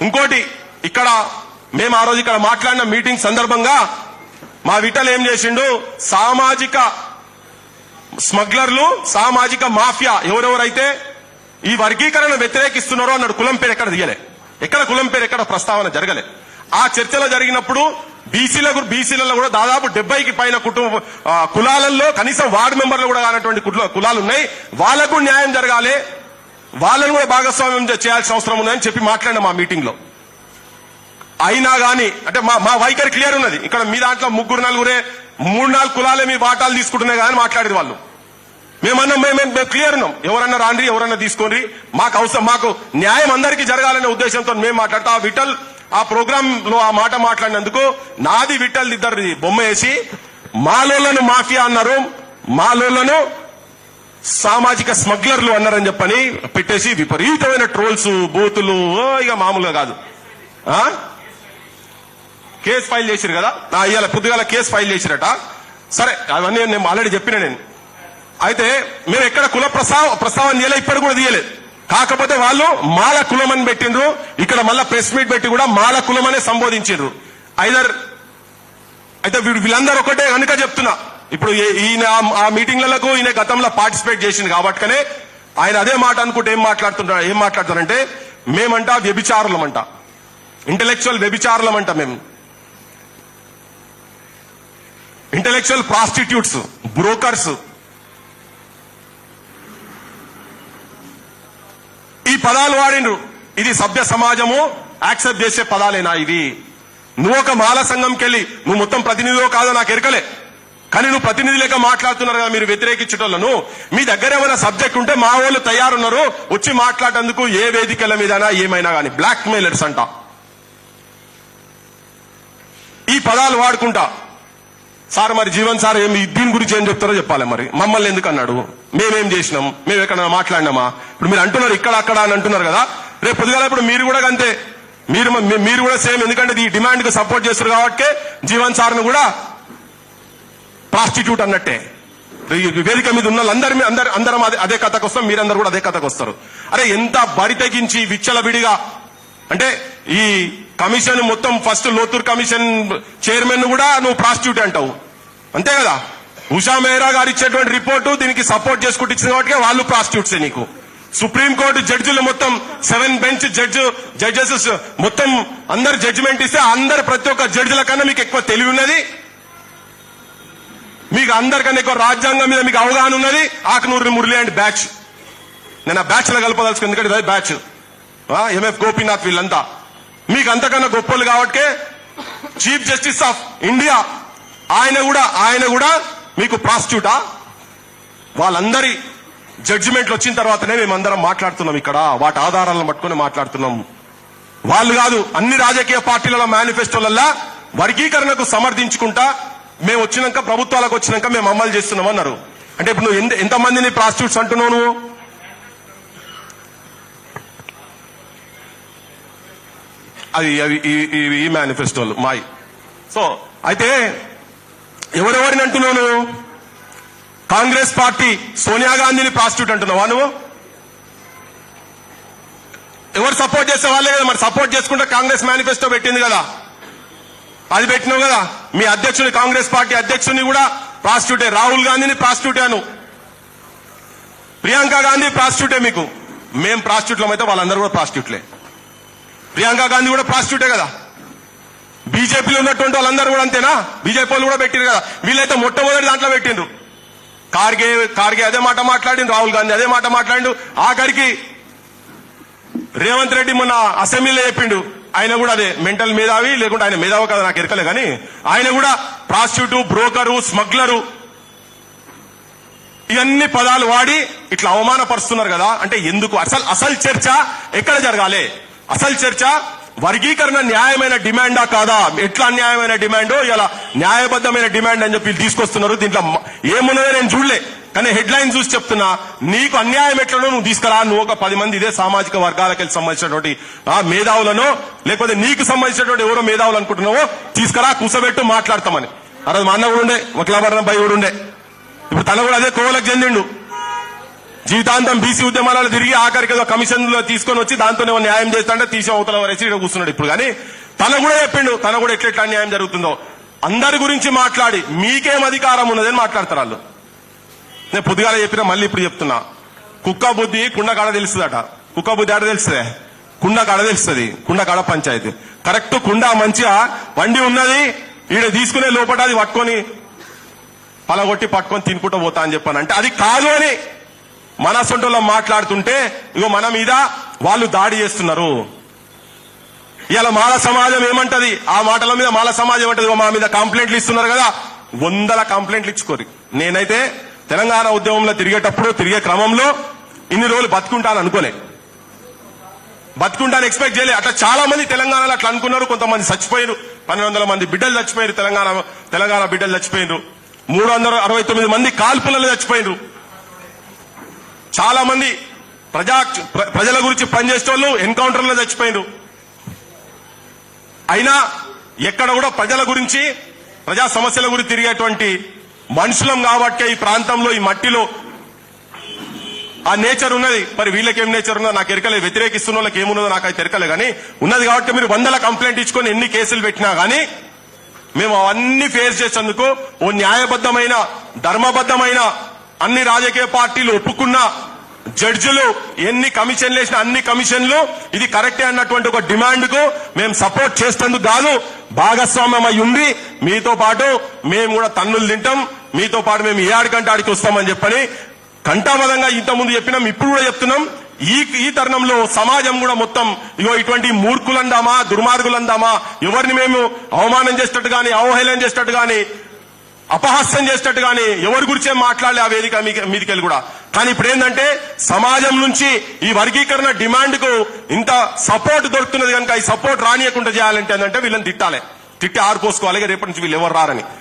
ఇంకోటి ఇక్కడ మేము ఆ రోజు ఇక్కడ మాట్లాడిన మీటింగ్ సందర్భంగా మా విఠల్ ఏం చేసిండు, సామాజిక స్మగ్లర్లు, సామాజిక మాఫియా ఎవరెవరైతే ఈ వర్గీకరణ వ్యతిరేకిస్తున్నారో అన్నాడు. కులం పేరు ఎక్కడ దిగలే, ఎక్కడ కులం పేరు ఎక్కడ ప్రస్తావన జరగలే. ఆ చర్చలో జరిగినప్పుడు బీసీలలో కూడా దాదాపు 70కి పైన కులాలలో కనీసం వార్డు మెంబర్లు కూడా కానటువంటి కులాలు ఉన్నాయి. వాళ్లకు న్యాయం జరగాలి, వాళ్ళని కూడా భాగస్వామ్యం చేయాల్సిన అవసరం ఉందని చెప్పి మాట్లాడిన మా మీటింగ్ లో. అయినా గానీ అంటే మా వైఖరి క్లియర్ ఉన్నది. ఇక్కడ మీ దాంట్లో 3-4 3-4 కులాలే మీ వాటాలు తీసుకుంటున్నాయి కానీ మాట్లాడేది వాళ్ళు. మేమన్నా మేము క్లియర్ ఉన్నాం, ఎవరన్నా రాండ్రి, ఎవరన్నా తీసుకోండి, మాకు అవసరం, మాకు న్యాయం అందరికీ జరగాలనే ఉద్దేశంతో మేము మాట్లాడతాం. ఆ విఠల్ ఆ ప్రోగ్రామ్ లో ఆ మాట మాట్లాడినందుకు నాది విఠల్ ఇద్దరిది బొమ్మ వేసి మాలోలను మాఫియా అన్నారు, మాలోలను సామాజిక స్మగ్లర్లు అన్నారని చెప్పని పెట్టేసి విపరీతమైన ట్రోల్స్, బూతులు, ఇక మామూలుగా కాదు. కేసు ఫైల్ చేసిరు కదా, ఇవాళ పొద్దుగాల కేసు ఫైల్ చేసిరట. సరే, అవన్నీ నేను ఆల్రెడీ చెప్పిన. నేను అయితే మేము ఎక్కడ కుల ప్రస్తావన చేయలే, ఇప్పుడు కూడా తీయలేదు. కాకపోతే వాళ్ళు మాల కులం అని పెట్టిండ్రు. ఇక్కడ మళ్ళా ప్రెస్ మీట్ పెట్టి కూడా మాల కులం అనే సంబోధించారు. అయితే వీళ్ళందరూ ఒకటే కనుక చెప్తున్నా, ఇప్పుడు ఈయన ఆ మీటింగ్లకు ఈయన గతంలో పార్టిసిపేట్ చేసింది కాబట్టినే ఆయన అదే మాట అనుకుంటే ఏం మాట్లాడుతున్నారంటే మేమంట వ్యభిచారులమంట, ఇంటలెక్చువల్ వ్యభిచారులమంట, మేము ఇంటలెక్చువల్ ప్రాస్టిట్యూట్స్, బ్రోకర్స్. ఈ పదాలు వాడిండ్రు. ఇది సభ్య సమాజము యాక్సెప్ట్ చేసే పదాలేనా ఇవి? నువ్వు ఒక మాల సంఘంకి వెళ్ళి నువ్వు మొత్తం ప్రతినిధిలో కాదో నాకు ఎరకలే, కానీ నువ్వు ప్రతినిధి లేక మాట్లాడుతున్నారు కదా మీరు వ్యతిరేకించటోళ్ళను. మీ దగ్గర ఏమైనా సబ్జెక్ట్ ఉంటే మా వాళ్ళు తయారున్నారు వచ్చి మాట్లాడేందుకు ఏ వేదికల మీదైనా ఏమైనా కానీ. బ్లాక్ మెయిలర్స్ అంట ఈ పదాలు వాడుకుంటా. సార్ మరి జీవన్ సార్ దీని గురించి ఏం చెప్తారో చెప్పాలి. మరి మమ్మల్ని ఎందుకు అన్నాడు, మేమేం చేసినాం, మేము ఎక్కడ మాట్లాడినామా? ఇప్పుడు మీరు అంటున్నారు ఇక్కడ అక్కడ అని అంటున్నారు కదా, రేపు పొద్దుగాల ఇప్పుడు మీరు కూడా అంతే, మీరు కూడా సేమ్. ఎందుకంటే ఈ డిమాండ్ కు సపోర్ట్ చేస్తారు కాబట్టి జీవన్ సార్ ను కూడా ప్రాస్టిట్యూట్ అన్నట్టే. వేదిక మీద ఉన్న అందరం అదే కథకు వస్తాం, మీరందరూ కూడా అదే కథకు వస్తారు. అరే ఎంత బరి తెగించి విచ్చలవిడిగా అంటే ఈ కమిషన్ మొత్తం ఫస్ట్ లోతూర్ కమిషన్ చైర్మన్ కూడా నువ్వు ప్రాస్టిట్యూట్ అంటావు, అంతే కదా? ఉషా మెహ్రా గారు ఇచ్చేటువంటి రిపోర్టు దీనికి సపోర్ట్ చేసుకుంటూ ఇచ్చింది కాబట్టి వాళ్ళు ప్రాస్టిట్యూట్సే. నీకు సుప్రీంకోర్టు జడ్జిలు మొత్తం 7 బెంచ్ జడ్జెస్ మొత్తం అందరు జడ్జిమెంట్ ఇస్తే ప్రతి ఒక్క జడ్జిల కన్నా మీకు ఎక్కువ తెలివి ఉన్నది, మీకు అందరికన్నా ఎక్కువ రాజ్యాంగం మీద మీకు అవగాహన ఉన్నది. ఆకునూరి మురళి అండ్ బ్యాచ్, నేను ఆ బ్యాచ్ లో కలపదలుచుకుని, ఎందుకంటే బ్యాచ్ ఎంఎఫ్ గోపీనాథ్ వీళ్ళంతా మీకు అంతకన్నా గొప్పలు కాబట్టి చీఫ్ జస్టిస్ ఆఫ్ ఇండియా ఆయన కూడా మీకు ప్రాస్టిట్యూటా? వాళ్ళందరి జడ్జిమెంట్లు వచ్చిన తర్వాతనే మేమందరం మాట్లాడుతున్నాం. ఇక్కడ వాటి ఆధారాలను పట్టుకుని మాట్లాడుతున్నాం. వాళ్ళు కాదు, అన్ని రాజకీయ పార్టీల మేనిఫెస్టోలల్లా వర్గీకరణకు సమర్థించుకుంటా మేము వచ్చినాక, ప్రభుత్వాలకు వచ్చినాక మేము అమలు చేస్తున్నాం అన్నారు. అంటే ఇప్పుడు నువ్వు ఎంతమందిని ప్రాస్టిట్యూట్స్ అంటున్నావు నువ్వు? అది ఈ మేనిఫెస్టోలు మాయి. సో అయితే ఎవరెవరిని అంటున్నావు నువ్వు? కాంగ్రెస్ పార్టీ సోనియా గాంధీని ప్రాస్టిట్యూట్ అంటున్నావా నువ్వు? ఎవరు సపోర్ట్ చేసే వాళ్ళే కదా. మరి సపోర్ట్ చేసుకుంటే కాంగ్రెస్ మేనిఫెస్టో పెట్టింది కదా, అది పెట్టినావు కదా. మీ అధ్యక్షుని, కాంగ్రెస్ పార్టీ అధ్యక్షుని కూడా ప్రాస్టిట్యూటే. రాహుల్ గాంధీని ప్రాస్టిట్యూటే అను, ప్రియాంక గాంధీ ప్రాస్టిట్యూటే. మీకు మేం ప్రాస్టిట్యూట్లం అయితే వాళ్ళందరూ కూడా ప్రాస్టిట్యూట్లే. ప్రియాంక గాంధీ కూడా ప్రాస్టిట్యూటే కదా. బీజేపీలో ఉన్నటువంటి వాళ్ళందరూ కూడా అంతేనా? బీజేపీ వాళ్ళు కూడా పెట్టిరు కదా. వీళ్ళైతే మొట్టమొదటి దాంట్లో పెట్టిండ్రు. ఖార్గే అదే మాట మాట్లాడిండు, రాహుల్ గాంధీ అదే మాట మాట్లాడిండు. ఆఖరికి రేవంత్ రెడ్డి మొన్న అసెంబ్లీలో చెప్పిండు, ఆయన కూడా అదే మెంటల్ మేధావి, లేకుంటే ఆయన మేధావి కదా నాకు ఎరకలే కానీ ఆయన కూడా ప్రాస్టిట్యూట్, బ్రోకరు, స్మగ్లరు ఇవన్నీ పదాలు వాడి ఇట్లా అవమానపరుస్తున్నారు కదా. అంటే ఎందుకు? అసలు చర్చ ఎక్కడ జరగాలి? అసలు చర్చ వర్గీకరణ న్యాయమైన డిమాండా కాదా? ఎట్లా అన్యాయమైన డిమాండో ఇలా న్యాయబద్ధమైన డిమాండ్ అని చెప్పి తీసుకొస్తున్నారు. దీంట్లో ఏమున్నదో నేను చూడలే, కానీ హెడ్ లైన్ చూసి చెప్తున్నా. నీకు అన్యాయం ఎట్లనో నువ్వు తీసుకురా. నువ్వు ఒక 10 మంది ఇదే సామాజిక వర్గాలకు సంబంధించినటువంటి మేధావులను, లేకపోతే నీకు సంబంధించినటువంటి ఎవరో మేధావులు అనుకుంటున్నావో తీసుకురా, కూసబెట్టు, మాట్లాడతామని. ఆ రోజు మా అన్న కూడా ఉండే, వకలాభరణ భయ కూడా ఉండే. ఇప్పుడు తన కూడా అదే కోవలకు చెందిండు. జీవితాంతం బీసీ ఉద్యమాలలో తిరిగి ఆఖరికి ఏదో కమిషన్ లో తీసుకొని వచ్చి దాంతోనే న్యాయం చేస్తాంటే తీసి అవతల వరేసి ఇక్కడ కూర్చున్నాడు ఇప్పుడు. కానీ తన కూడా చెప్పిండు, తన కూడా ఎట్లెట్లా న్యాయం జరుగుతుందో. అందరి గురించి మాట్లాడి మీకేం అధికారం ఉన్నదని మాట్లాడతారు వాళ్ళు. నేను పొద్దుగాల చెప్పినా మళ్ళీ ఇప్పుడు చెప్తున్నా, కుక్క బుద్ధి కుండ కాడ తెలుస్తుందట. కుక్క బుద్ధి ఆడ తెలుస్తుంది, కుండ కాడ తెలుస్తుంది. కుండ కాడ పంచాయతీ కరెక్ట్. కుండ మంచిగా వండి ఉన్నది, ఈడ తీసుకునే లోపల అది పట్టుకొని పలగొట్టి పట్టుకొని తినుకుంటూ పోతా అని చెప్పాను. అంటే అది కాదు అని మన సొంటలో మాట్లాడుతుంటే ఇగో మన మీద వాళ్ళు దాడి చేస్తున్నారు. ఇవాళ మాల సమాజం ఏమంటది, ఆ మాటల మీద మాల సమాజం ఏమంటది, మా మీద కంప్లైంట్లు ఇస్తున్నారు కదా, 100 కంప్లైంట్లు ఇచ్చుకోరు. నేనైతే తెలంగాణ ఉద్యమంలో తిరిగే క్రమంలో ఇన్ని రోజులు బతుకుంటాను అనుకోలే, బతుకుంటాను ఎక్స్పెక్ట్ చేయలే. అట్లా చాలా మంది తెలంగాణలో అట్లా అనుకున్నారు. కొంతమంది చచ్చిపోయారు, 1200 మంది బిడ్డలు చచ్చిపోయారు, తెలంగాణ బిడ్డలు చచ్చిపోయారు, 369 మంది కాల్పులలో చచ్చిపోయారు. చాలా మంది ప్రజల గురించి పనిచేసే వాళ్ళు ఎన్కౌంటర్లో చచ్చిపోయారు. అయినా ఎక్కడ కూడా ప్రజల గురించి ప్రజా సమస్యల గురించి తిరిగేటువంటి మనుషులం కాబట్టి ఈ ప్రాంతంలో ఈ మట్టిలో ఆ నేచర్ ఉన్నది. మరి వీళ్ళకేం నేచర్ ఉన్నదో నాకు ఎరకలే, వ్యతిరేకిస్తున్న వాళ్ళకి ఏమున్నదో నాకు అయితే ఎరకలే. కానీ ఉన్నది కాబట్టి మీరు 100 కంప్లైంట్ ఇచ్చుకొని ఎన్ని కేసులు పెట్టినా కానీ మేము అవన్నీ ఫేస్ చేసేందుకు ఓ న్యాయబద్ధమైన ధర్మబద్ధమైన అన్ని రాజకీయ పార్టీలు ఒప్పుకున్న జడ్జిలు ఎన్ని కమిషన్లు వేసినా అన్ని కమిషన్లు ఇది కరెక్టే అన్నటువంటి ఒక డిమాండ్ కు మేము సపోర్ట్ చేసేందుకు కాదు, భాగస్వామ్యం అయి ఉండి మీతో పాటు మేము కూడా తన్నులు తింటాం, మీతో పాటు మేము ఏ ఆడికంటే ఆడికి వస్తామని చెప్పని కంఠాబద్ధంగా ఇంతకుముందు చెప్పినాం, ఇప్పుడు కూడా చెప్తున్నాం. ఈ తరుణంలో సమాజం కూడా మొత్తం ఇగో ఇటువంటి మూర్ఖులందామా దుర్మార్గులందామా, ఎవరిని మేము అవమానం చేసేటట్టు గాని అవహేళన చేసేటట్టు గాని అపహాస్యం చేసేటట్టు గాని ఎవరి గురించే మాట్లాడలే ఆ వేదిక మీదికెళ్ళి కూడా. కానీ ఇప్పుడు ఏంటంటే సమాజం నుంచి ఈ వర్గీకరణ డిమాండ్ కు ఇంత సపోర్ట్ దొరుకుతున్నది కనుక ఈ సపోర్ట్ రానియకుండా చేయాలంటే ఏంటంటే వీళ్ళని తిట్టాలి, తిట్టి ఆరిపోసుకోవాలి, రేపటి నుంచి వీళ్ళు ఎవరు రారని.